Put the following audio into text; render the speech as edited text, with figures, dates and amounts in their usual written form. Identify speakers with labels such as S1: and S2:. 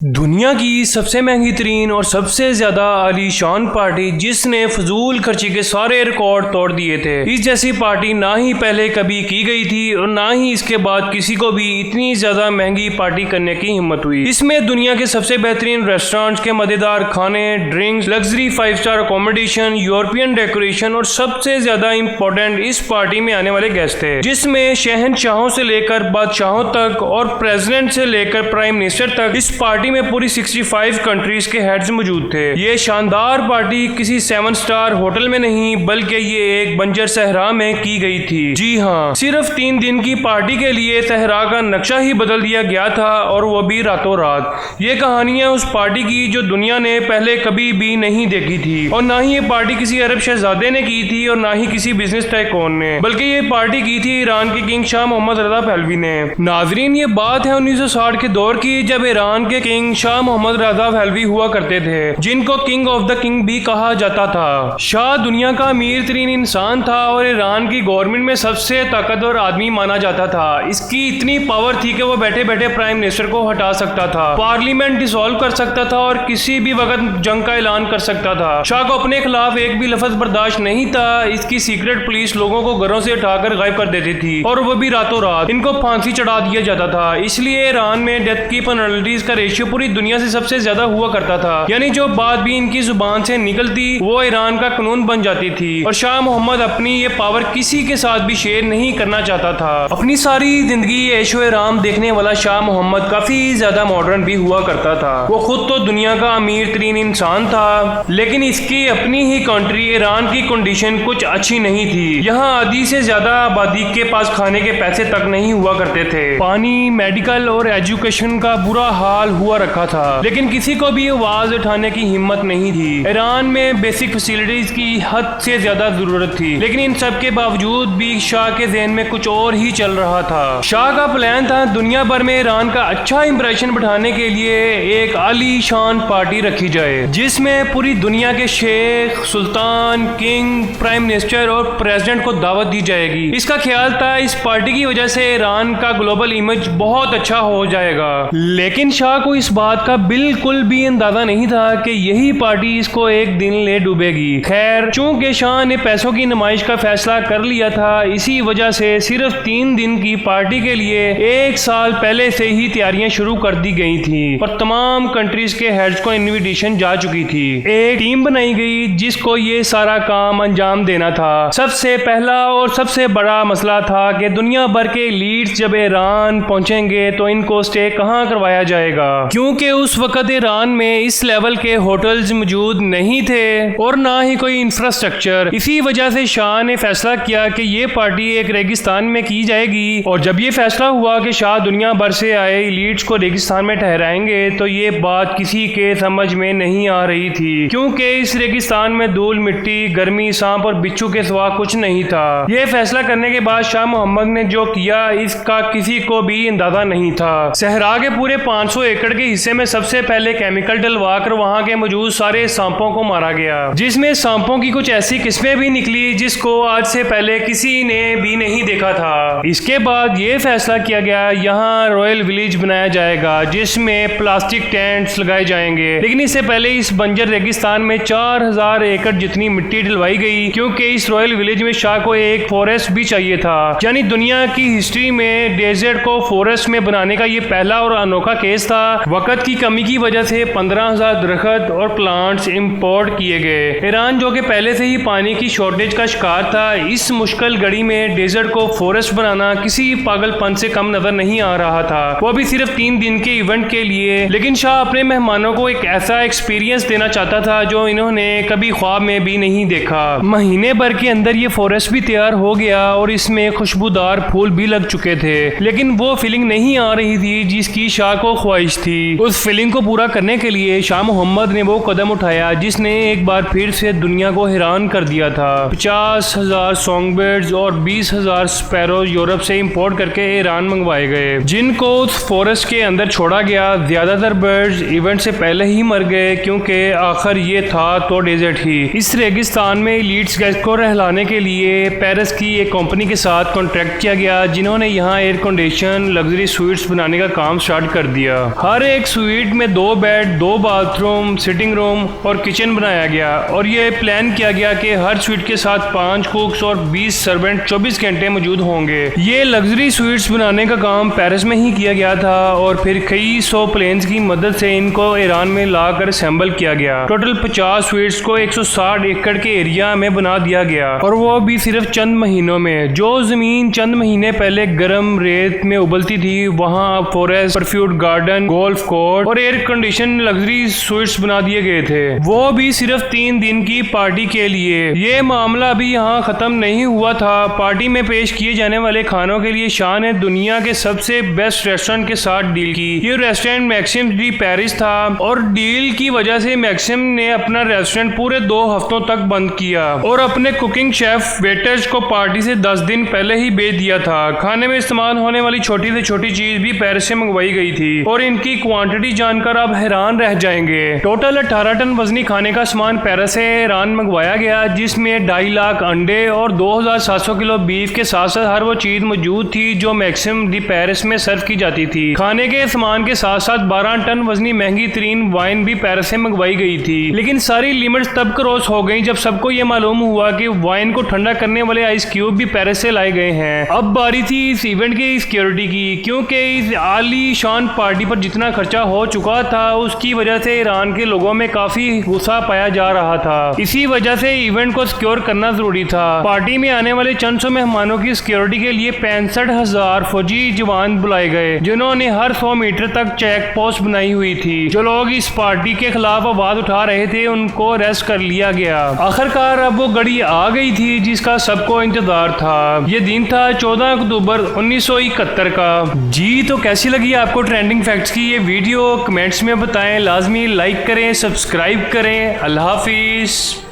S1: दुनिया की सबसे महंगी तरीन और सबसे ज्यादा आलीशान पार्टी जिसने फजूल खर्ची के सारे रिकॉर्ड तोड़ दिए थे। इस जैसी पार्टी ना ही पहले कभी की गई थी और ना ही इसके बाद किसी को भी इतनी ज्यादा महंगी पार्टी करने की हिम्मत हुई। इसमें दुनिया के सबसे बेहतरीन रेस्टोरेंट्स के मजेदार खाने, drinks, luxury 5 star accommodation, European decoration और सबसे ज्यादा इम्पोर्टेंट इस पार्टी में आने वाले गेस्ट थे, जिसमें शहनशाहों से लेकर बादशाहों तक और प्रेसिडेंट से लेकर प्राइम मिनिस्टर तक इस पार्टी में पूरी 65 कंट्रीज के हेड्स मौजूद थे। ये शानदार पार्टी किसी 7 स्टार होटल में नहीं बल्कि ये एक बंजर सहरा में की गई थी। जी हाँ, सिर्फ 3 दिन की पार्टी के लिए सहरा का नक्शा ही बदल दिया गया था और वो भी रातों रात। ये कहानियां उस पार्टी की जो दुनिया ने पहले कभी भी नहीं देखी थी और ना ही ये पार्टी किसी अरब शहजादे ने की थी और ना ही किसी बिजनेस टाइकून ने, बल्कि ये पार्टी की थी ईरान के king Shah Mohammad Reza Pahlavi ने। नाजरीन, ये बात है 1960 के दौर की, जब ईरान के king Shah Mohammad Reza Pahlavi हुआ करते थे, जिनको किंग ऑफ द किंग भी कहा जाता था। शाह दुनिया का अमीर तरीन इंसान था और ईरान की गवर्नमेंट में सबसे ताकतवर आदमी माना जाता था। इसकी इतनी पावर थी कि वो बैठे बैठे प्राइम मिनिस्टर को हटा सकता था, पार्लियामेंट डिसॉल्व कर सकता था और किसी भी वक्त जंग का ऐलान कर सकता था। शाह को अपने खिलाफ एक भी लफ्ज बर्दाश्त नहीं था। इसकी सीक्रेट पुलिस लोगों को घरों से उठाकर गायब कर देती थी और वो भी रातों रात। इनको फांसी चढ़ा दिया जाता था। इसलिए ईरान में डेथ की पेनल्टीज का रेशियो पूरी दुनिया से सबसे ज्यादा हुआ करता था, यानी जो बात भी इनकी जुबान से निकलती वो ईरान का कानून बन जाती थी। और शाह मोहम्मद अपनी ये पावर किसी के साथ भी शेयर नहीं करना चाहता था। अपनी सारी जिंदगी ऐशो आराम देखने वाला शाह मोहम्मद काफी ज्यादा मॉडर्न भी हुआ करता था। वो खुद तो दुनिया का अमीर तरीन इंसान था, लेकिन इसकी अपनी ही कंट्री ईरान की कंडीशन कुछ अच्छी नहीं थी। यहाँ आधी से ज्यादा आबादी के पास खाने के पैसे तक नहीं हुआ करते थे। पानी, मेडिकल और एजुकेशन का बुरा हाल हुआ रखा था, लेकिन किसी को भी आवाज उठाने की हिम्मत नहीं थी। ईरान में बेसिक फैसिलिटीज की हद से ज्यादा जरूरत थी, लेकिन इन सब के बावजूद भी शाह के ज़हन में कुछ और ही चल रहा था। शाह का प्लान था दुनिया भर में ईरान का अच्छा इंप्रेशन बढ़ाने के लिए एक आलीशान पार्टी रखी जाए, जिसमें पूरी दुनिया के शेख, सुल्तान, किंग, प्राइम मिनिस्टर और प्रेसिडेंट को दावत दी जाएगी। इसका ख्याल था इस पार्टी की वजह से ईरान का ग्लोबल इमेज बहुत अच्छा हो जाएगा, लेकिन शाह को इस बात का बिल्कुल भी अंदाजा नहीं था कि यही पार्टी इसको एक दिन ले डूबेगी। खैर, चूंकि शाह ने पैसों की नुमाइश का फैसला कर लिया था, इसी वजह से सिर्फ 3 दिन की पार्टी के लिए 1 साल पहले से ही तैयारियां शुरू कर दी गई थी और तमाम कंट्रीज के हेड्स को इनविटेशन जा चुकी थी। एक टीम बनाई गई जिसको ये सारा काम अंजाम देना था। सबसे पहला और सबसे बड़ा मसला था कि दुनिया भर के लीड्स जब ईरान पहुंचेंगे तो इनको स्टे कहाँ करवाया जाएगा, क्योंकि उस वक्त ईरान में इस लेवल के होटल्स मौजूद नहीं थे और ना ही कोई इंफ्रास्ट्रक्चर। इसी वजह से शाह ने फैसला किया कि ये पार्टी एक रेगिस्तान में की जाएगी। और जब ये फैसला हुआ कि शाह दुनिया भर से आए लीड्स को रेगिस्तान में ठहराएंगे, तो ये बात किसी के समझ में नहीं आ रही थी, क्योंकि इस रेगिस्तान में धूल, मिट्टी, गर्मी, सांप और बिच्छू के सिवा कुछ नहीं था। ये फैसला करने के बाद शाह मोहम्मद ने जो किया इसका किसी को भी अंदाजा नहीं था। सहरा के पूरे 500 एकड़ के हिस्से में सबसे पहले केमिकल डलवा कर वहाँ के मौजूद सारे सांपों को मारा गया, जिसमें सांपों की कुछ ऐसी किस्में भी निकली जिसको आज से पहले किसी ने भी नहीं देखा था। इसके बाद ये फैसला किया गया यहाँ रॉयल विलेज बनाया जाएगा, जिसमें प्लास्टिक टेंट्स लगाए जाएंगे। लेकिन इससे पहले इस बंजर रेगिस्तान में 4000 एकड़ जितनी मिट्टी डलवाई गई, क्योंकि इस रॉयल विलेज में शाह को एक फॉरेस्ट भी चाहिए था। यानी दुनिया की हिस्ट्री में डेजर्ट को फॉरेस्ट में बनाने का ये पहला और अनोखा केस था। वक्त की कमी की वजह से 15,000 दरख्त और प्लांट्स इंपोर्ट किए गए। ईरान जो कि पहले से ही पानी की शॉर्टेज का शिकार था, इस मुश्किल घड़ी में डेजर्ट को फॉरेस्ट बनाना किसी पागलपन से कम नजर नहीं आ रहा था, वो भी सिर्फ 3 दिन के इवेंट के लिए। लेकिन शाह अपने मेहमानों को एक ऐसा एक्सपीरियंस देना चाहता था जो इन्होंने कभी ख्वाब में भी नहीं देखा। महीने भर के अंदर ये फॉरेस्ट भी तैयार हो गया और इसमें खुशबूदार फूल भी लग चुके थे, लेकिन वो फीलिंग नहीं आ रही थी जिसकी शाह को ख्वाहिश थी। उस फीलिंग को पूरा करने के लिए शाह मोहम्मद ने वो कदम उठाया जिसने एक बार फिर से दुनिया को हैरान कर दिया था। 50,000 सॉन्गबर्ड्स और 20,000 स्पैरो यूरोप से इंपोर्ट करके ईरान मंगवाए गए, जिनको उस फॉरेस्ट के अंदर छोड़ा गया। ज्यादातर बर्ड्स इवेंट से पहले ही मर गए, क्योंकि आखिर ये था तो डेजर्ट ही। इस रेगिस्तान में लीड्स गेस्ट को रहलाने के लिए पेरिस की एक कंपनी के साथ कॉन्ट्रैक्ट किया गया, जिन्होंने यहाँ एयर कंडीशन लग्जरी स्वीट्स बनाने का काम स्टार्ट कर दिया। हर एक स्वीट में 2 बेड, 2 बाथरूम, सिटिंग रूम और किचन बनाया गया और ये प्लान किया गया कि हर स्वीट के साथ 5 कुक्स और 20 सर्वेंट 24 घंटे मौजूद होंगे। ये लग्जरी स्वीट्स बनाने का काम पेरिस में ही किया गया था और फिर कई 100 प्लेन्स की मदद से इनको ईरान में लाकर असेंबल किया गया। टोटल 50 स्वीट्स को 160 एकड़ के एरिया में बना दिया गया और वो भी सिर्फ चंद महीनों में। जो जमीन चंद महीने पहले गर्म रेत में उबलती थी वहां अब फॉरेस्ट, परफ्यूट गार्डन, गोल्फ कोर्स और एयर कंडीशन लग्जरी स्वीट्स बना दिए गए थे, वो भी सिर्फ 3 दिन की पार्टी के लिए। ये मामला अभी यहाँ खत्म नहीं हुआ था। पार्टी में पेश किए जाने वाले खानों के लिए शाह ने दुनिया के सबसे बेस्ट रेस्टोरेंट के साथ डील की। ये रेस्टोरेंट मैक्सिम डी पेरिस था और डील की वजह से मैक्सिम ने अपना रेस्टोरेंट पूरे 2 हफ्तों तक बंद किया और अपने कुकिंग शेफ वेटर्स को पार्टी से 10 दिन पहले ही भेज दिया था। खाने में इस्तेमाल होने वाली छोटी से छोटी चीज भी पेरिस से मंगवाई गई थी और इनकी क्वांटिटी जानकर आप हैरान रह जाएंगे। टोटल 18 टन वजनी खाने का सामान पेरिस से ईरान मंगवाया गया, जिसमें 2.5 लाख अंडे और 2700 किलो बीफ के साथ साथ हर वो चीज मौजूद थी जो मैक्सिम दी पेरिस में सर्व की जाती थी। खाने के सामान के साथ साथ 12 टन वजनी महंगी तरीन वाइन भी पेरिस से मंगवाई गई थी, लेकिन सारी लिमिट्स तब क्रॉस हो गई जब सबको ये मालूम हुआ कि वाइन को ठंडा करने वाले आइस क्यूब भी पेरिस से लाए गए हैं। अब बारी थी इस इवेंट की सिक्योरिटी की, क्योंकि इस आली शान पार्टी पर जितना खर्चा हो चुका था उसकी वजह से ईरान के लोगों में काफी गुस्सा पाया जा रहा था। इसी वजह से इवेंट को सिक्योर करना जरूरी था। पार्टी में आने वाले चंद सौ मेहमानों की सिक्योरिटी के लिए 65,000 फौजी जवान बुलाए गए, जिन्होंने हर 100 मीटर तक चेक पोस्ट बनाई हुई थी। जो लोग इस पार्टी के खिलाफ आवाज उठा रहे थे उनको अरेस्ट कर लिया गया। आखिरकार अब वो घड़ी आ गई थी जिसका सबको इंतजार था। ये दिन था 14 अक्टूबर 1971 का। जी तो कैसी लगी आपको ट्रेंडिंग फैक्ट्स की ये वीडियो? कमेंट्स में बताएं। लाजमी लाइक करें, सब्सक्राइब करें। अल्लाह हाफिज।